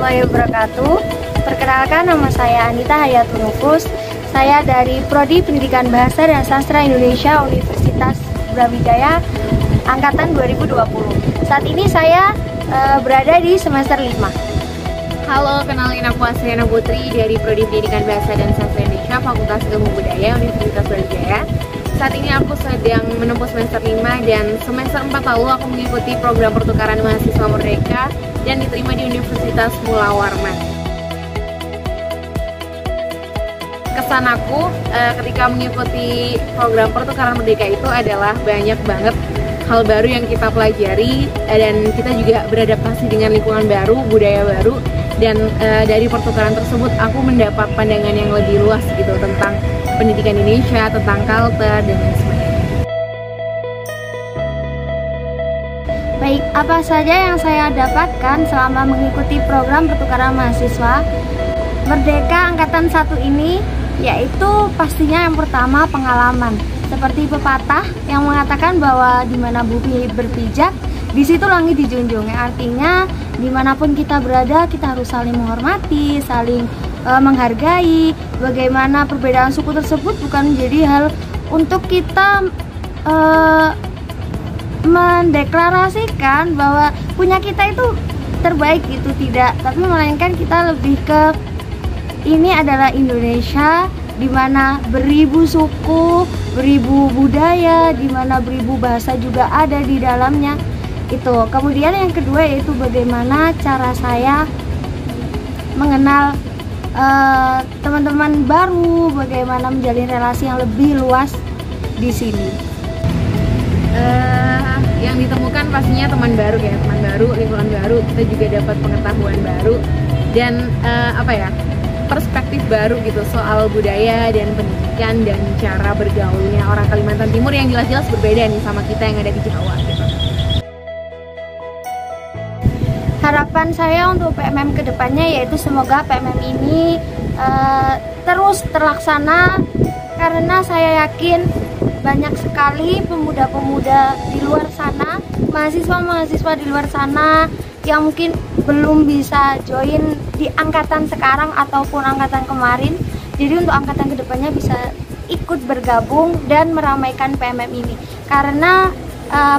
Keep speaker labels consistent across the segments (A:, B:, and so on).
A: warahmatullahi wabarakatuh. Perkenalkan, nama saya Anita Hayatul Nufus. Saya dari Prodi Pendidikan Bahasa dan Sastra Indonesia Universitas Brawijaya Angkatan 2020. Saat ini saya berada di semester 5.
B: Halo, kenalin aku Asriana Putri dari Prodi Pendidikan Bahasa dan Sastra Indonesia Fakultas Ilmu Budaya Universitas Brawijaya. Saat ini aku sedang menempuh semester 5 dan semester 4 lalu aku mengikuti program pertukaran mahasiswa merdeka dan diterima di Universitas Mula Warman. Kesan aku ketika mengikuti program pertukaran merdeka itu adalah banyak banget hal baru yang kita pelajari dan kita juga beradaptasi dengan lingkungan baru, budaya baru. Dan dari pertukaran tersebut aku mendapat pandangan yang lebih luas gitu tentang pendidikan Indonesia, tentang culture, dan lain sebagainya.
A: Baik, apa saja yang saya dapatkan selama mengikuti program pertukaran mahasiswa Merdeka Angkatan 1 ini? Yaitu pastinya yang pertama pengalaman. Seperti pepatah yang mengatakan bahwa di mana bumi berpijak, di situ langit dijunjung. Yang artinya dimanapun kita berada, kita harus saling menghormati, saling menghargai. Bagaimana perbedaan suku tersebut bukan menjadi hal untuk kita mendeklarasikan bahwa punya kita itu terbaik, gitu tidak, tapi melainkan kita lebih ke ini adalah Indonesia, di mana beribu suku, beribu budaya, di mana beribu bahasa juga ada di dalamnya. Itu. Kemudian yang kedua yaitu bagaimana cara saya mengenal teman-teman baru, bagaimana menjalin relasi yang lebih luas di sini.
B: Yang ditemukan pastinya teman baru, lingkungan baru, kita juga dapat pengetahuan baru dan perspektif baru gitu soal budaya dan pendidikan dan cara bergaulnya orang Kalimantan Timur yang jelas-jelas berbeda nih sama kita yang ada di Jawa gitu.
A: Harapan saya untuk PMM kedepannya yaitu semoga PMM ini terus terlaksana, karena saya yakin banyak sekali pemuda-pemuda di luar sana, mahasiswa-mahasiswa di luar sana yang mungkin belum bisa join di angkatan sekarang ataupun angkatan kemarin. Jadi untuk angkatan kedepannya bisa ikut bergabung dan meramaikan PMM ini, karena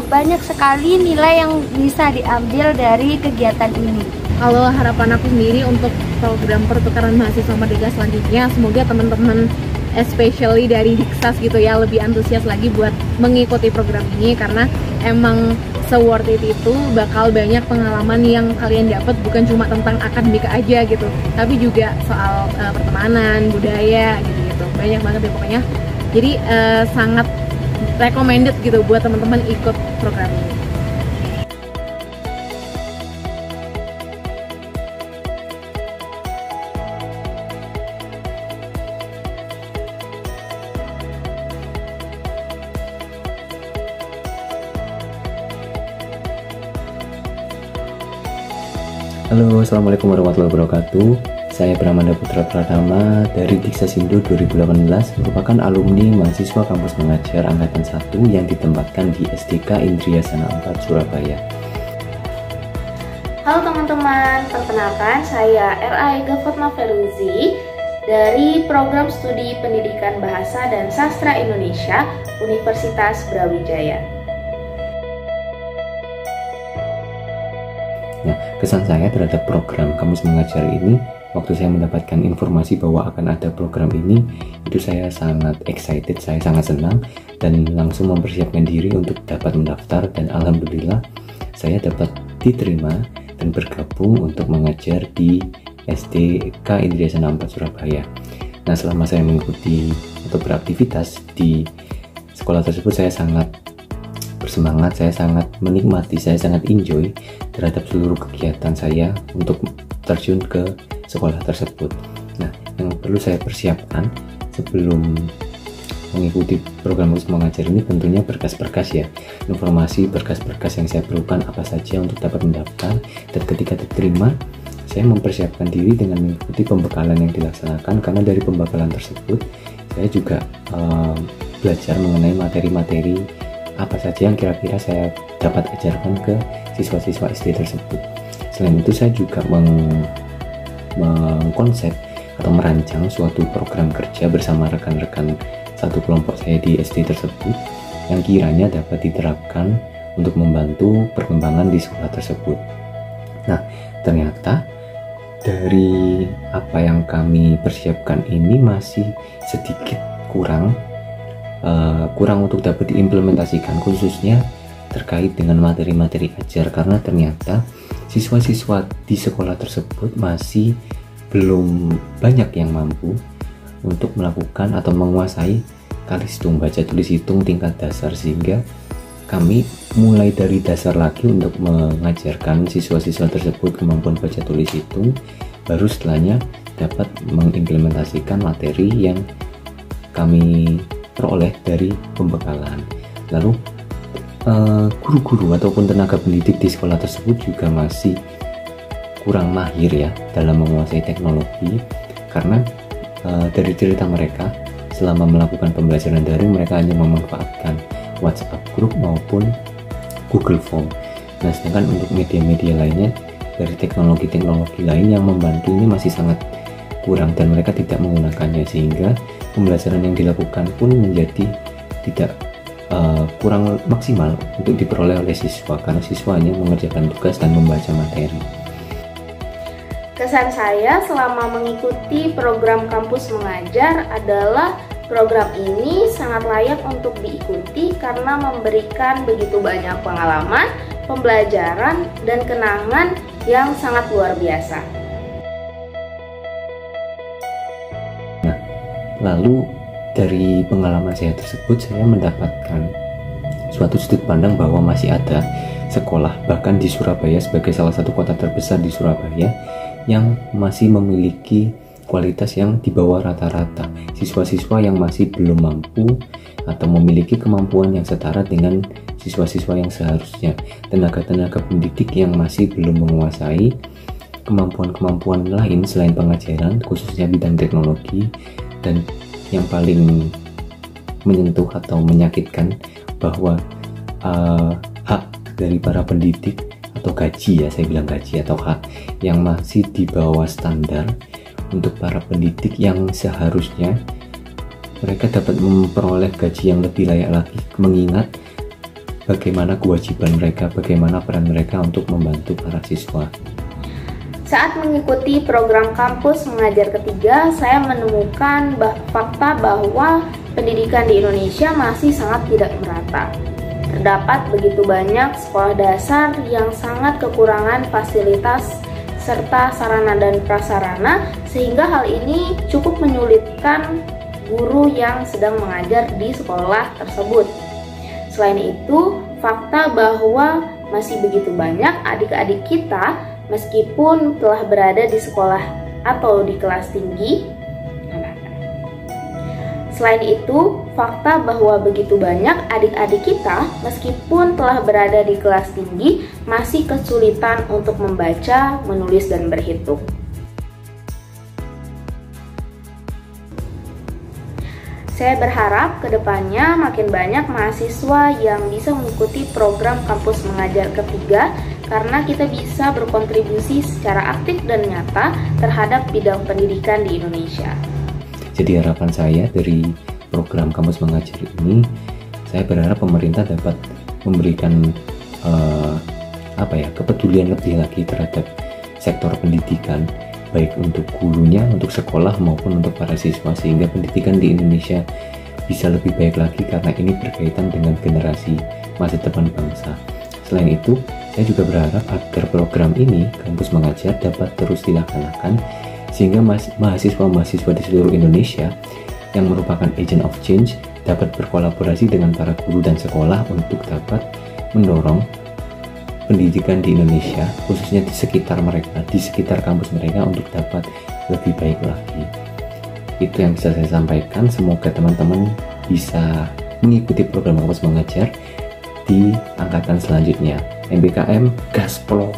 A: banyak sekali nilai yang bisa diambil dari kegiatan ini.
B: Kalau harapan aku sendiri untuk program pertukaran mahasiswa merdeka selanjutnya, semoga teman-teman especially dari Diksas gitu ya lebih antusias lagi buat mengikuti program ini, karena emang se-worth it itu bakal banyak pengalaman yang kalian dapat, bukan cuma tentang akademika aja gitu, tapi juga soal pertemanan, budaya gitu, banyak banget deh pokoknya. Jadi sangat recommended gitu buat teman-teman ikut program ini.
C: Halo, assalamualaikum warahmatullahi wabarakatuh. Saya Bramanda Putra Pratama dari Diksas Indo 2018, merupakan alumni mahasiswa kampus mengajar angkatan 1 yang ditempatkan di SDK Indriasana 4 Surabaya.
D: Halo teman-teman, perkenalkan saya R.A. Ega Fatma Feruzi dari Program Studi Pendidikan Bahasa dan Sastra Indonesia Universitas Brawijaya.
C: Nah, kesan saya terhadap program kampus mengajar ini, waktu saya mendapatkan informasi bahwa akan ada program ini, itu saya sangat excited, saya sangat senang dan langsung mempersiapkan diri untuk dapat mendaftar, dan alhamdulillah saya dapat diterima dan bergabung untuk mengajar di SDK Indriasana 4 Surabaya. Nah, selama saya mengikuti atau beraktivitas di sekolah tersebut, saya sangat bersemangat, saya sangat menikmati, saya sangat enjoy terhadap seluruh kegiatan saya untuk terjun ke sekolah tersebut. Nah, yang perlu saya persiapkan sebelum mengikuti program kampus mengajar ini tentunya berkas-berkas ya, informasi berkas-berkas yang saya perlukan apa saja untuk dapat mendaftar, dan ketika diterima saya mempersiapkan diri dengan mengikuti pembekalan yang dilaksanakan, karena dari pembekalan tersebut saya juga belajar mengenai materi-materi apa saja yang kira-kira saya dapat ajarkan ke siswa-siswa SD tersebut. Selain itu saya juga mengkonsep atau merancang suatu program kerja bersama rekan-rekan satu kelompok saya di SD tersebut yang kiranya dapat diterapkan untuk membantu perkembangan di sekolah tersebut. Nah, ternyata dari apa yang kami persiapkan ini masih sedikit kurang untuk dapat diimplementasikan, khususnya terkait dengan materi-materi ajar, karena ternyata siswa-siswa di sekolah tersebut masih belum banyak yang mampu untuk melakukan atau menguasai kalistung, baca tulis hitung tingkat dasar, sehingga kami mulai dari dasar lagi untuk mengajarkan siswa-siswa tersebut kemampuan baca tulis hitung, baru setelahnya dapat mengimplementasikan materi yang kami peroleh dari pembekalan. Lalu guru-guru ataupun tenaga pendidik di sekolah tersebut juga masih kurang mahir ya dalam menguasai teknologi, karena dari cerita mereka selama melakukan pembelajaran daring mereka hanya memanfaatkan WhatsApp group maupun Google Form. Nah, sedangkan untuk media-media lainnya dari teknologi-teknologi lain yang membantu ini masih sangat kurang dan mereka tidak menggunakannya, sehingga pembelajaran yang dilakukan pun menjadi tidak kurang maksimal untuk diperoleh oleh siswa, karena siswa hanya mengerjakan tugas dan membaca materi.
D: Kesan saya selama mengikuti program kampus mengajar adalah program ini sangat layak untuk diikuti karena memberikan begitu banyak pengalaman, pembelajaran, dan kenangan yang sangat luar biasa.
C: Nah, lalu dari pengalaman saya tersebut, saya mendapatkan suatu sudut pandang bahwa masih ada sekolah, bahkan di Surabaya sebagai salah satu kota terbesar di Surabaya, yang masih memiliki kualitas yang di bawah rata-rata. Siswa-siswa yang masih belum mampu atau memiliki kemampuan yang setara dengan siswa-siswa yang seharusnya. Tenaga-tenaga pendidik yang masih belum menguasai kemampuan-kemampuan lain selain pengajaran, khususnya bidang teknologi. Dan yang paling menyentuh atau menyakitkan bahwa hak dari para pendidik atau gaji, ya saya bilang gaji atau hak, yang masih di bawah standar untuk para pendidik yang seharusnya mereka dapat memperoleh gaji yang lebih layak lagi, mengingat bagaimana kewajiban mereka, bagaimana peran mereka untuk membantu para siswa.
D: Saat mengikuti program kampus mengajar ketiga, saya menemukan fakta bahwa pendidikan di Indonesia masih sangat tidak merata. Terdapat begitu banyak sekolah dasar yang sangat kekurangan fasilitas serta sarana dan prasarana, sehingga hal ini cukup menyulitkan guru yang sedang mengajar di sekolah tersebut. Selain itu, fakta bahwa masih begitu banyak adik-adik kita meskipun telah berada di sekolah atau di kelas tinggi. Selain itu, fakta bahwa begitu banyak adik-adik kita meskipun telah berada di kelas tinggi masih kesulitan untuk membaca, menulis, dan berhitung. Saya berharap kedepannya makin banyak mahasiswa yang bisa mengikuti program kampus mengajar ketiga, karena kita bisa berkontribusi secara aktif dan nyata terhadap bidang pendidikan di Indonesia.
C: Jadi harapan saya dari program kampus mengajar ini, saya berharap pemerintah dapat memberikan kepedulian lebih lagi terhadap sektor pendidikan, baik untuk gurunya, untuk sekolah maupun untuk para siswa, sehingga pendidikan di Indonesia bisa lebih baik lagi, karena ini berkaitan dengan generasi masa depan bangsa. Selain itu, saya juga berharap agar program ini, kampus mengajar, dapat terus dilaksanakan sehingga mahasiswa-mahasiswa di seluruh Indonesia yang merupakan agent of change dapat berkolaborasi dengan para guru dan sekolah untuk dapat mendorong pendidikan di Indonesia, khususnya di sekitar mereka, di sekitar kampus mereka, untuk dapat lebih baik lagi. Itu yang bisa saya sampaikan. Semoga teman-teman bisa mengikuti program kampus mengajar di angkatan selanjutnya. MBKM Gaspol.